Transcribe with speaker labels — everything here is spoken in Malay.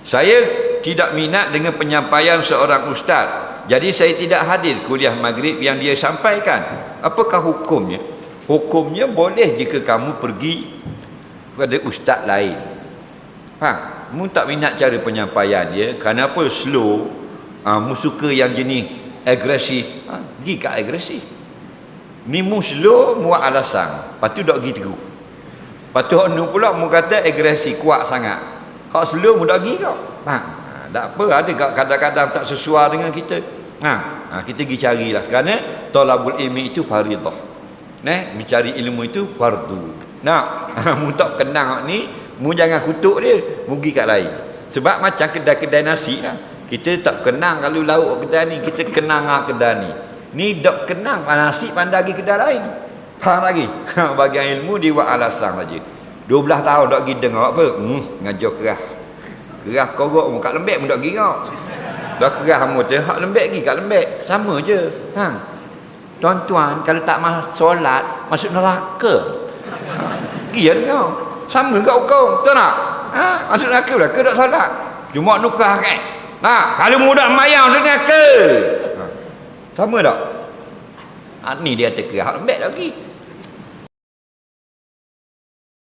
Speaker 1: Saya tidak minat dengan penyampaian seorang ustaz, jadi saya tidak hadir kuliah maghrib yang dia sampaikan. Apakah hukumnya? Hukumnya boleh jika kamu pergi kepada ustaz lain. Faham? Mu tak minat cara penyampaian dia, kenapa slow, mu suka yang jenis agresif, pergi kat agresif. Ni mu slow, mu buat alasan, lepas tu dok pergi teruk. Lepas tu onu pula mu kata agresif kuat sangat, hak slow mu dok pergi kau. Faham? Tak apa, ada kadang-kadang tak sesuai dengan kita. Kita pergi carilah, kerana talabul ilmi itu faridah. Mencari ilmu itu fardu. Mu tak kenal ni, mu jangan kutuk dia, mu pergi kat lain. Sebab macam kedai-kedai nasi lah, kita tak kenal kalau lauk kedai ni, kita kenal kedai ni. Ni dok kenal nasi pandai pergi kedai lain. Faham lagi? Bagian ilmu dia buat alasan saja. 12 tahun dok pergi dengar apa? Ngajar kerah. Kerah korok mu kat lembek mu dok pergi kau. Dah kerah mu tu hak lembek pergi kat lembek. Sama je. Tuan-tuan kalau tak masuk solat masuk neraka. Gian kau. Sama kau betul tak? Masuk neraka lah ke tak solat? Cuma nukah kan? Kalau mudah mayang masuk neraka. Sama tak? Ni dia kata kerah lembek dah pergi.